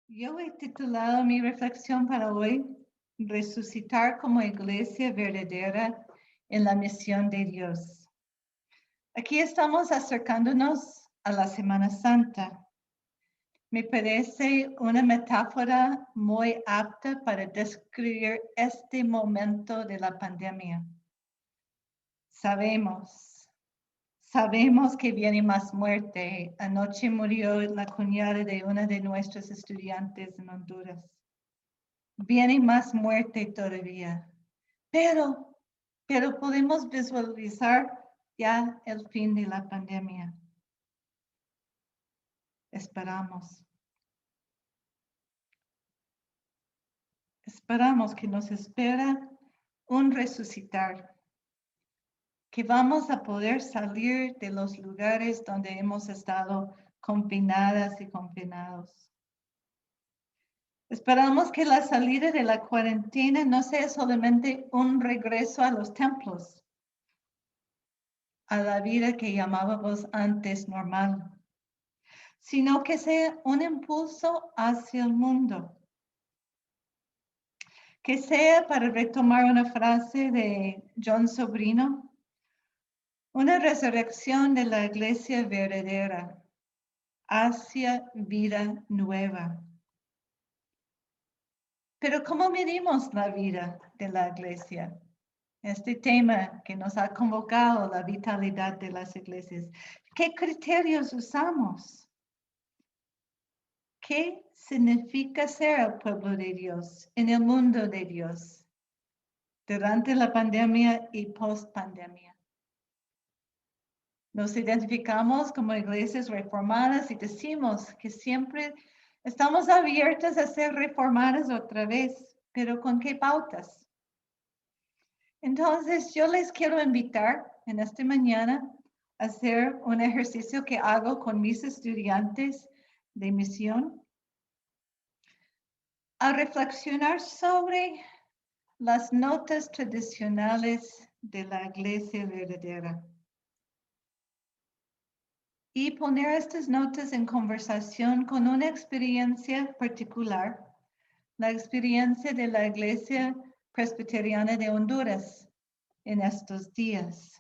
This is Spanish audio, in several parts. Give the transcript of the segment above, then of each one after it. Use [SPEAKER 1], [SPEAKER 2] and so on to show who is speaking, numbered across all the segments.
[SPEAKER 1] Yo he titulado mi reflexión para hoy, Resucitar como iglesia verdadera en la misión de Dios. Aquí estamos acercándonos a la Semana Santa. Me parece una metáfora muy apta para describir este momento de la pandemia. Sabemos que viene más muerte. Anoche murió la cuñada de una de nuestras estudiantes en Honduras. Viene más muerte todavía, pero podemos visualizar ya el fin de la pandemia. Esperamos que nos espera un resucitar, que vamos a poder salir de los lugares donde hemos estado confinadas y confinados. Esperamos que la salida de la cuarentena no sea solamente un regreso a los templos, a la vida que llamábamos antes normal, sino que sea un impulso hacia el mundo. Que sea, para retomar una frase de John Sobrino, una resurrección de la iglesia verdadera hacia vida nueva. Pero ¿cómo medimos la vida de la iglesia? Este tema que nos ha convocado, la vitalidad de las iglesias. ¿Qué criterios usamos? ¿Qué significa ser el pueblo de Dios en el mundo de Dios durante la pandemia y post pandemia? Nos identificamos como iglesias reformadas y decimos que siempre estamos abiertas a ser reformadas otra vez, pero ¿con qué pautas? Entonces, yo les quiero invitar en esta mañana a hacer un ejercicio que hago con mis estudiantes de misión, a reflexionar sobre las notas tradicionales de la iglesia verdadera y poner estas notas en conversación con una experiencia particular, la experiencia de la Iglesia Presbiteriana de Honduras en estos días.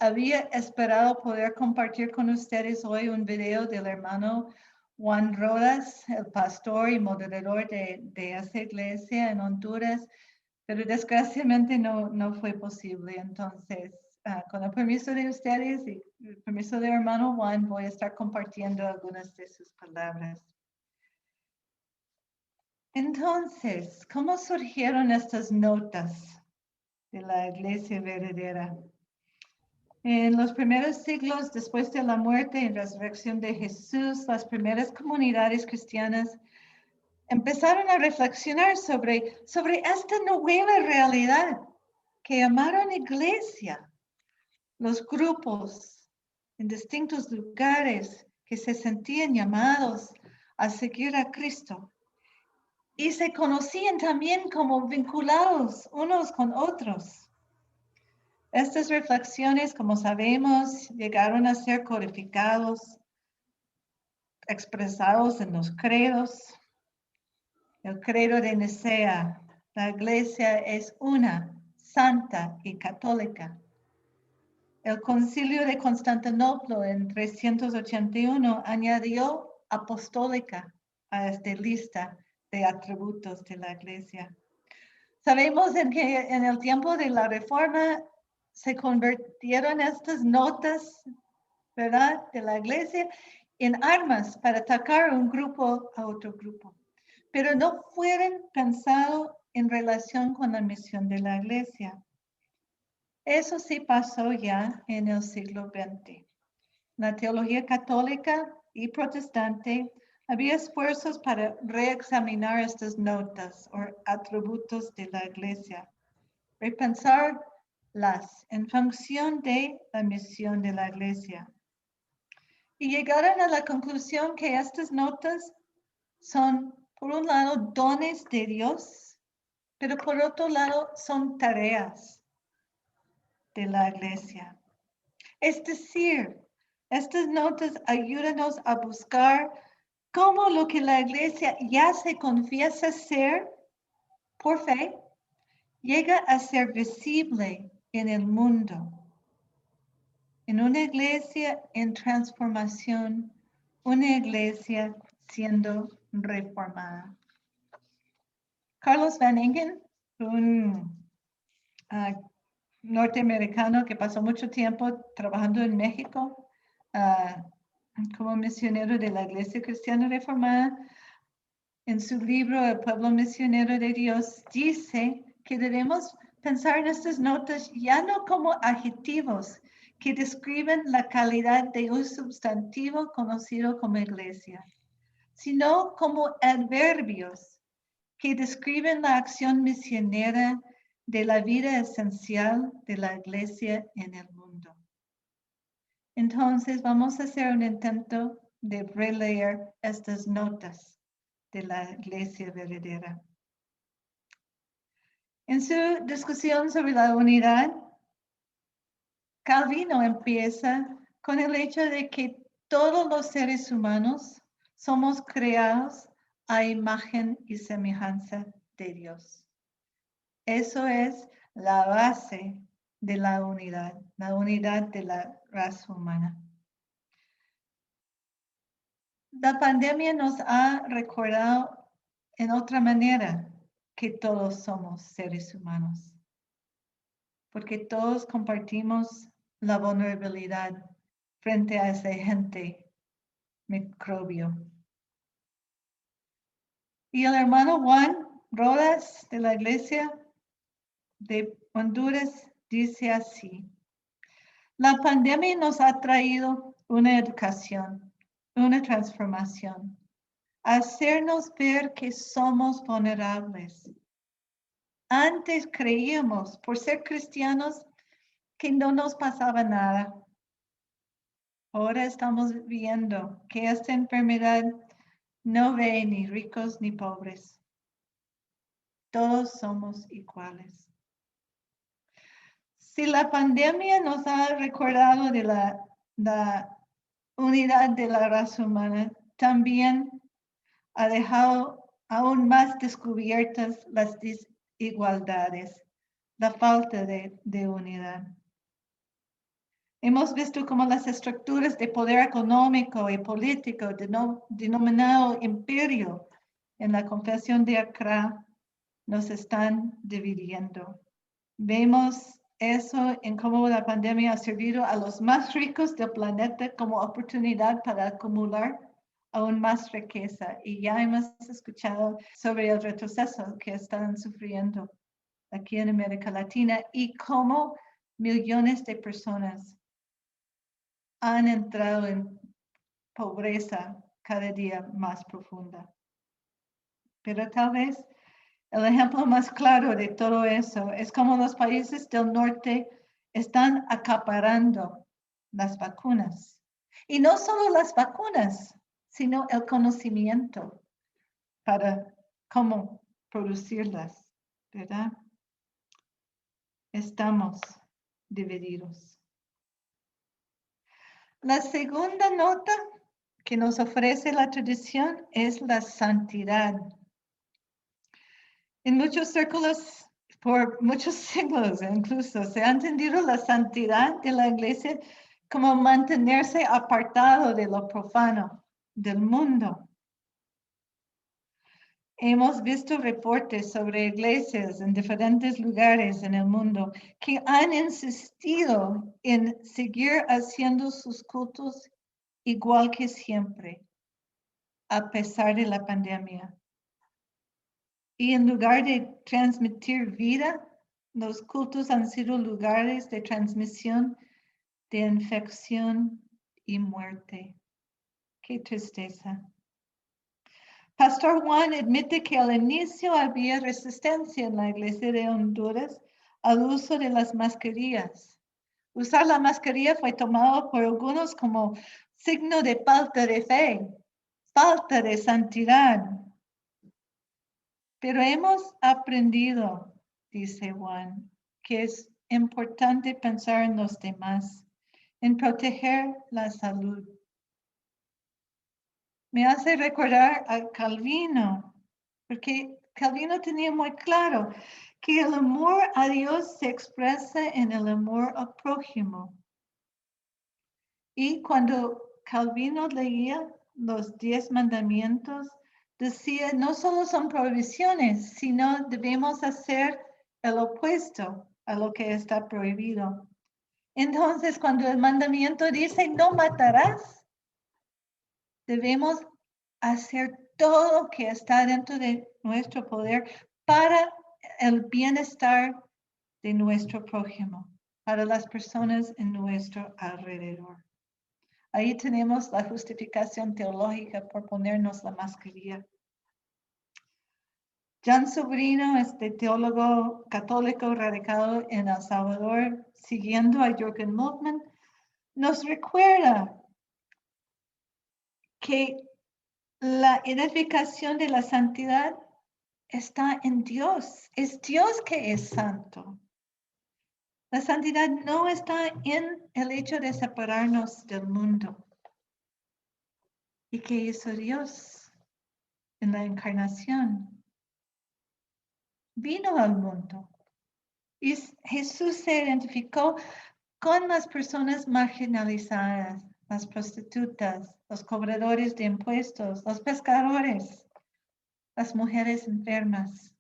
[SPEAKER 1] Había esperado poder compartir con ustedes hoy un video del hermano Juan Rodas, el pastor y moderador de esa iglesia en Honduras, pero desgraciadamente no fue posible. Entonces, con el permiso de ustedes y el permiso del hermano Juan, voy a estar compartiendo algunas de sus palabras. Entonces, ¿cómo surgieron estas notas de la iglesia verdadera? En los primeros siglos después de la muerte y resurrección de Jesús, las primeras comunidades cristianas empezaron a reflexionar sobre esta nueva realidad que llamaron iglesia. Los grupos en distintos lugares que se sentían llamados a seguir a Cristo y se conocían también como vinculados unos con otros. Estas reflexiones, como sabemos, llegaron a ser codificados, expresados en los credos. El credo de Nicea, la iglesia es una, santa y católica. El concilio de Constantinopla en 381 añadió apostólica a esta lista de atributos de la iglesia. Sabemos que en el tiempo de la Reforma se convirtieron estas notas, ¿verdad?, de la iglesia en armas para atacar un grupo a otro grupo, pero no fueron pensados en relación con la misión de la iglesia. Eso sí pasó ya en el siglo XX. La teología católica y protestante había esfuerzos para reexaminar estas notas o atributos de la iglesia, repensarlas en función de la misión de la iglesia. Y llegaron a la conclusión que estas notas son, por un lado, dones de Dios, pero por otro lado, son tareas de la iglesia. Es decir, estas notas ayúdanos a buscar cómo lo que la iglesia ya se confiesa ser por fe, llega a ser visible en el mundo. En una iglesia en transformación, una iglesia siendo reformada. Carlos Van Engen, un norteamericano que pasó mucho tiempo trabajando en México como misionero de la Iglesia Cristiana Reformada, en su libro El Pueblo Misionero de Dios, dice que debemos pensar en estas notas ya no como adjetivos que describen la calidad de un sustantivo conocido como iglesia, sino como adverbios que describen la acción misionera de la vida esencial de la iglesia en el mundo. Entonces vamos a hacer un intento de releer estas notas de la iglesia verdadera. En su discusión sobre la unidad, Calvino empieza con el hecho de que todos los seres humanos somos creados a imagen y semejanza de Dios. Eso es la base de la unidad de la raza humana. La pandemia nos ha recordado en otra manera que todos somos seres humanos, porque todos compartimos la vulnerabilidad frente a ese agente microbio. Y el hermano Juan Rodas de la Iglesia de Honduras dice así: la pandemia nos ha traído una educación, una transformación, hacernos ver que somos vulnerables. Antes creíamos, por ser cristianos, que no nos pasaba nada. Ahora estamos viendo que esta enfermedad no ve ni ricos ni pobres. Todos somos iguales. Si la pandemia nos ha recordado de la unidad de la raza humana, también ha dejado aún más descubiertas las desigualdades, la falta de unidad. Hemos visto cómo las estructuras de poder económico y político denominado imperio en la Confesión de Accra nos están dividiendo. Vemos eso en cómo la pandemia ha servido a los más ricos del planeta como oportunidad para acumular aún más riqueza. Y ya hemos escuchado sobre el retroceso que están sufriendo aquí en América Latina y cómo millones de personas han entrado en pobreza cada día más profunda. Pero tal vez el ejemplo más claro de todo eso es cómo los países del norte están acaparando las vacunas. Y no solo las vacunas, sino el conocimiento para cómo producirlas, ¿verdad? Estamos divididos. La segunda nota que nos ofrece la tradición es la santidad. En muchos círculos, por muchos siglos incluso, se ha entendido la santidad de la iglesia como mantenerse apartado de lo profano, del mundo. Hemos visto reportes sobre iglesias en diferentes lugares en el mundo que han insistido en seguir haciendo sus cultos igual que siempre, a pesar de la pandemia. Y en lugar de transmitir vida, los cultos han sido lugares de transmisión de infección y muerte. Qué tristeza. Pastor Juan admite que al inicio había resistencia en la iglesia de Honduras al uso de las mascarillas. Usar la mascarilla fue tomado por algunos como signo de falta de fe, falta de santidad. Pero hemos aprendido, dice Juan, que es importante pensar en los demás, en proteger la salud. me hace recordar a Calvino, porque Calvino tenía muy claro que el amor a Dios se expresa en el amor al prójimo. Y cuando Calvino leía los 10 mandamientos, decía, no solo son prohibiciones, sino debemos hacer el opuesto a lo que está prohibido. Entonces, cuando el mandamiento dice, no matarás, debemos hacer todo lo que está dentro de nuestro poder para el bienestar de nuestro prójimo, para las personas en nuestro alrededor. Ahí tenemos la justificación teológica por ponernos la mascarilla. Jan Sobrino, teólogo católico radicado en El Salvador, siguiendo a Jürgen Moltmann, nos recuerda que la edificación de la santidad está en Dios. Es Dios que es santo. La santidad no está en el hecho de separarnos del mundo. ¿Y qué hizo Dios en la encarnación? Vino al mundo. Y Jesús se identificó con las personas marginalizadas, las prostitutas, los cobradores de impuestos, los pescadores, las mujeres enfermas.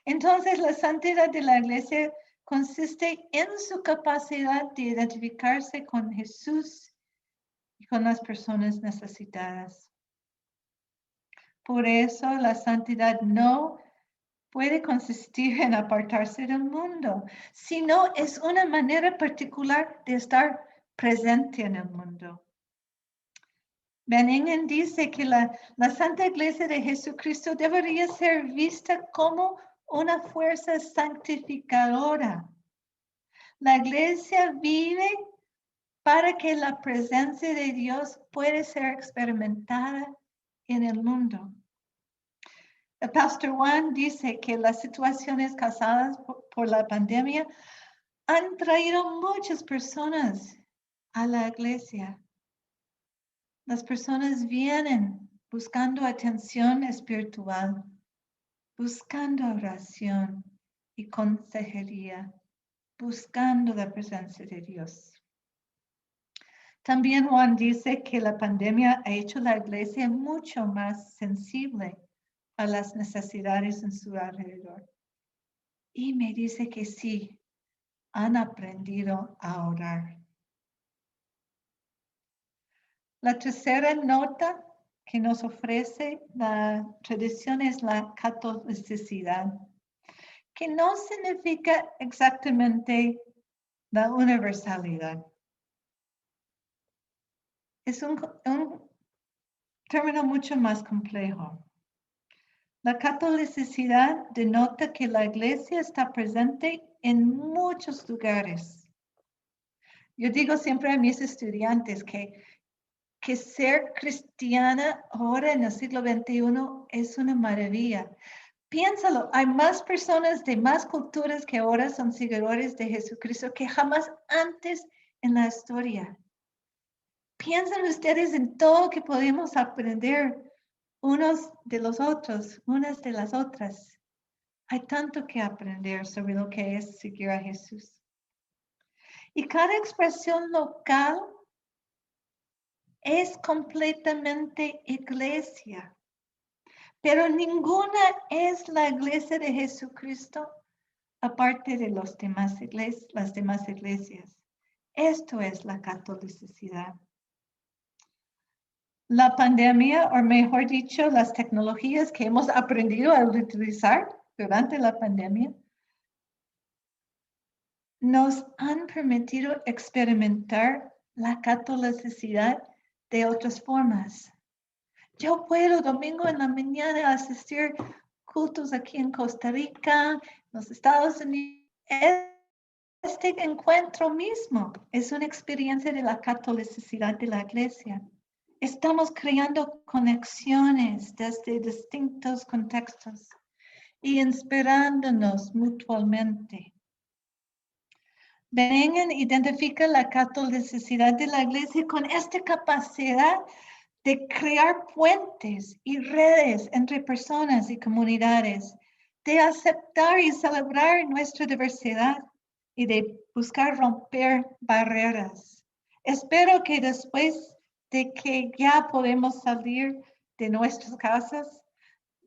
[SPEAKER 1] Entonces, la santidad de la iglesia consiste en su capacidad de identificarse con Jesús y con las personas necesitadas. Por eso, la santidad no puede consistir en apartarse del mundo, sino es una manera particular de estar presente en el mundo. Van Engen dice que la Santa Iglesia de Jesucristo debería ser vista como una fuerza santificadora. La Iglesia vive para que la presencia de Dios pueda ser experimentada en el mundo. El pastor Juan dice que las situaciones causadas por la pandemia han traído muchas personas a la iglesia. Las personas vienen buscando atención espiritual, buscando oración y consejería, buscando la presencia de Dios. También Juan dice que la pandemia ha hecho la iglesia mucho más sensible a las necesidades en su alrededor. Y me dice que sí, han aprendido a orar. La tercera nota que nos ofrece la tradición es la catolicidad, que no significa exactamente la universalidad. Es un término mucho más complejo. La catolicidad denota que la iglesia está presente en muchos lugares. Yo digo siempre a mis estudiantes que ser cristiana ahora en el siglo XXI es una maravilla. Piénsalo, hay más personas de más culturas que ahora son seguidores de Jesucristo que jamás antes en la historia. Piensen ustedes en todo que podemos aprender unos de los otros, unas de las otras. Hay tanto que aprender sobre lo que es seguir a Jesús. Y cada expresión local es completamente iglesia, pero ninguna es la iglesia de Jesucristo aparte de las demás iglesias. Esto es la catolicidad. La pandemia, o mejor dicho, las tecnologías que hemos aprendido a utilizar durante la pandemia, nos han permitido experimentar la catolicidad de otras formas. Yo puedo domingo en la mañana asistir cultos aquí en Costa Rica, en los Estados Unidos. Este encuentro mismo es una experiencia de la catolicidad de la iglesia. Estamos creando conexiones desde distintos contextos y inspirándonos mutuamente. Van Engen identifica la catolicidad de la iglesia con esta capacidad de crear puentes y redes entre personas y comunidades, de aceptar y celebrar nuestra diversidad y de buscar romper barreras. Espero que después de que ya podemos salir de nuestras casas,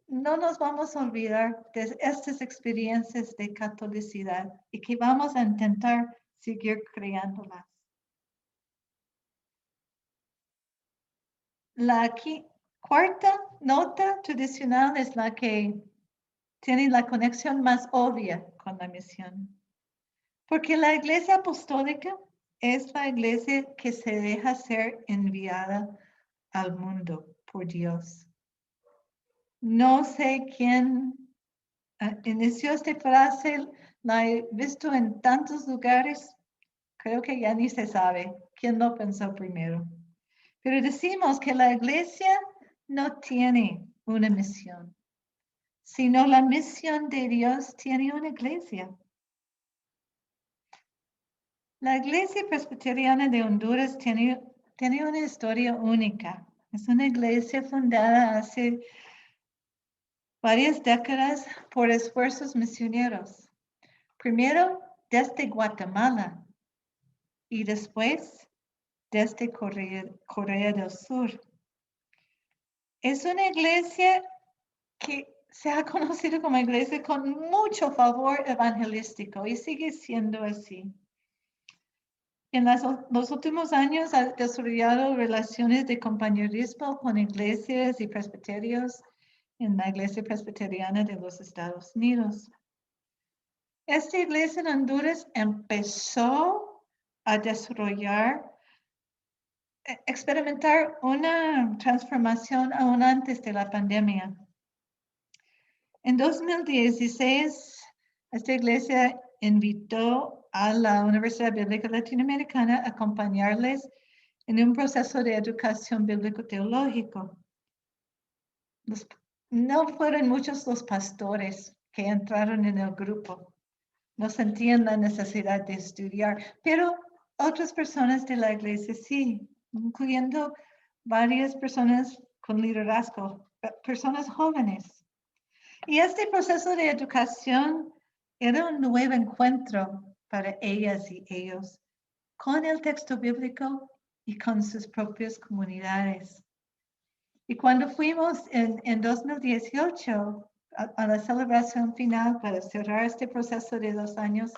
[SPEAKER 1] no nos vamos a olvidar de estas experiencias de catolicidad y que vamos a intentar seguir creándolas. La cuarta nota tradicional es la que tiene la conexión más obvia con la misión. Porque la iglesia apostólica es la iglesia que se deja ser enviada al mundo por Dios. No sé quién inició esta frase, la he visto en tantos lugares, creo que ya ni se sabe quién lo pensó primero. Pero decimos que la iglesia no tiene una misión, sino la misión de Dios tiene una iglesia. La Iglesia Presbiteriana de Honduras tiene una historia única. Es una iglesia fundada hace varias décadas por esfuerzos misioneros. Primero desde Guatemala y después desde Corea del Sur. Es una iglesia que se ha conocido como iglesia con mucho favor evangelístico y sigue siendo así. En los últimos años ha desarrollado relaciones de compañerismo con iglesias y presbiterios en la Iglesia Presbiteriana de los Estados Unidos. Esta iglesia en Honduras empezó a experimentar una transformación aún antes de la pandemia. En 2016, esta iglesia invitó a la Universidad Bíblica Latinoamericana a acompañarles en un proceso de educación bíblico-teológico. No fueron muchos los pastores que entraron en el grupo. No sentían la necesidad de estudiar, pero otras personas de la iglesia sí, incluyendo varias personas con liderazgo, personas jóvenes. Y este proceso de educación era un nuevo encuentro para ellas y ellos con el texto bíblico y con sus propias comunidades. Y cuando fuimos en 2018 a la celebración final para cerrar este proceso de 2 años,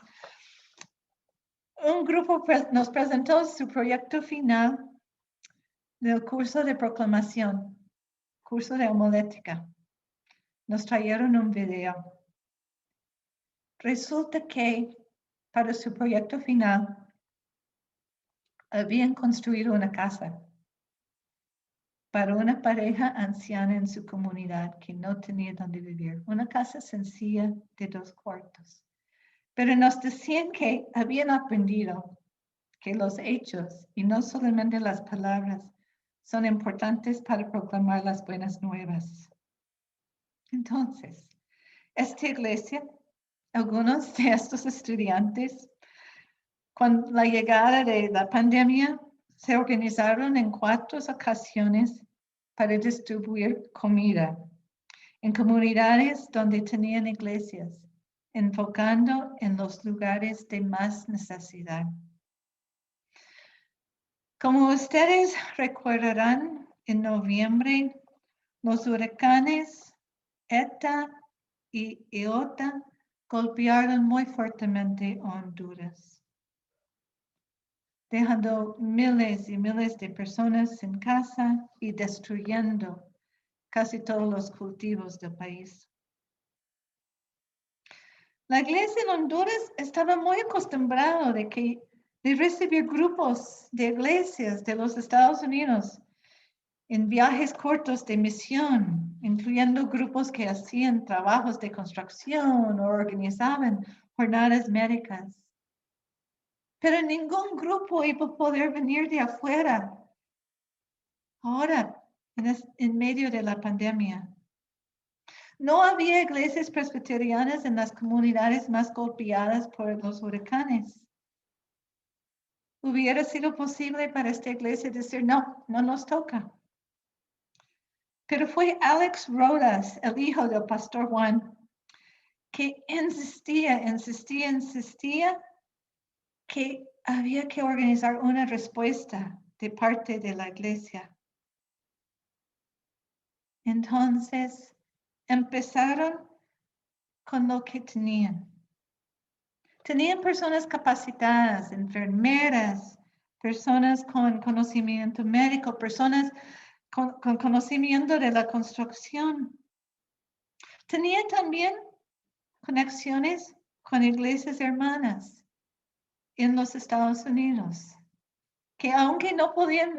[SPEAKER 1] un grupo nos presentó su proyecto final del curso de proclamación, curso de homilética. Nos trajeron un video. Resulta que para su proyecto final habían construido una casa para una pareja anciana en su comunidad que no tenía donde vivir. Una casa sencilla de 2 cuartos. Pero nos decían que habían aprendido que los hechos y no solamente las palabras son importantes para proclamar las buenas nuevas. Entonces, esta iglesia, algunos de estos estudiantes, con la llegada de la pandemia, se organizaron en 4 ocasiones para distribuir comida en comunidades donde tenían iglesias, enfocando en los lugares de más necesidad. Como ustedes recordarán, en noviembre, los huracanes Eta y Iota golpearon muy fuertemente a Honduras, dejando miles y miles de personas sin casa y destruyendo casi todos los cultivos del país. La iglesia en Honduras estaba muy acostumbrada de recibir grupos de iglesias de los Estados Unidos en viajes cortos de misión, incluyendo grupos que hacían trabajos de construcción o organizaban jornadas médicas. Pero ningún grupo iba a poder venir de afuera ahora, en medio de la pandemia. No había iglesias presbiterianas en las comunidades más golpeadas por los huracanes. Hubiera sido posible para esta iglesia decir, no nos toca. Pero fue Alex Rodas, el hijo del pastor Juan, que insistía que había que organizar una respuesta de parte de la iglesia. Entonces, empezaron con lo que tenían. Tenían personas capacitadas, enfermeras, personas con conocimiento médico, personas con conocimiento de la construcción. Tenían también conexiones con iglesias hermanas en los Estados Unidos, que aunque no podían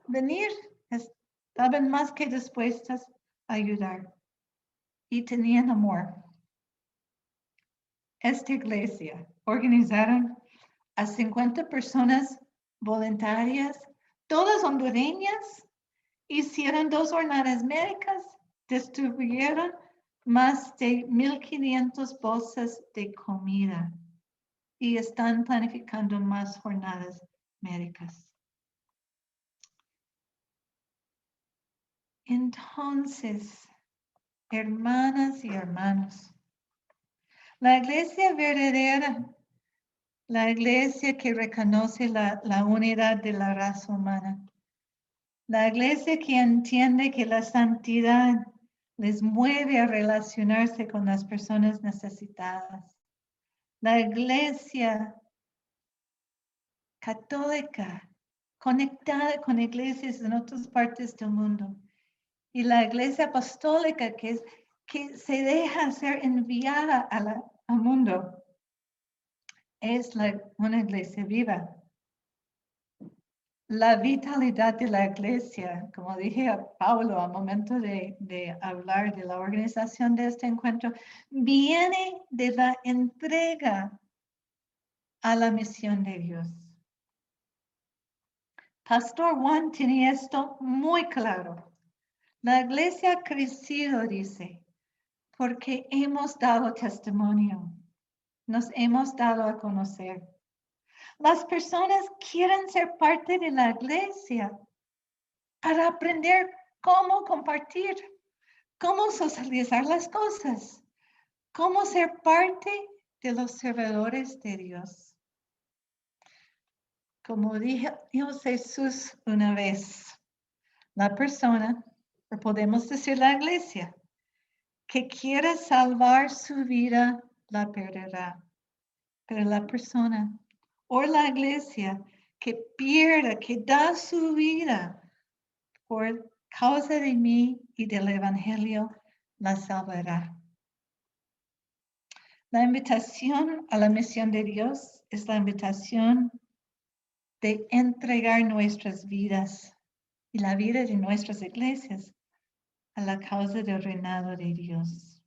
[SPEAKER 1] venir, estaban más que dispuestas a ayudar y tenían amor. Esta iglesia organizaron a 50 personas voluntarias, todas hondureñas, hicieron 2 jornadas médicas, distribuyeron más de 1,500 bolsas de comida y están planificando más jornadas médicas. Entonces, hermanas y hermanos, la iglesia verdadera, la iglesia que reconoce la unidad de la raza humana, la iglesia que entiende que la santidad les mueve a relacionarse con las personas necesitadas, la iglesia católica conectada con iglesias en otras partes del mundo, y la iglesia apostólica que se deja ser enviada al mundo, es una iglesia viva. La vitalidad de la iglesia, como dije a Pablo al momento de hablar de la organización de este encuentro, viene de la entrega a la misión de Dios. Pastor Juan tenía esto muy claro. La iglesia ha crecido, dice, porque hemos dado testimonio, nos hemos dado a conocer. Las personas quieren ser parte de la iglesia para aprender cómo compartir, cómo socializar las cosas, cómo ser parte de los servidores de Dios. Como dijo Jesús una vez, la persona, o podemos decir la iglesia, que quiera salvar su vida, la perderá. Pero la persona o la iglesia que pierda, que da su vida por causa de mí y del evangelio, la salvará. La invitación a la misión de Dios es la invitación de entregar nuestras vidas y la vida de nuestras iglesias a la causa del reinado de Dios.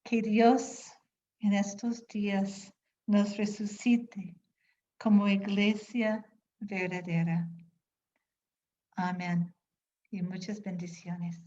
[SPEAKER 1] Que Dios en estos días nos resucite como iglesia verdadera. Amén. Y muchas bendiciones.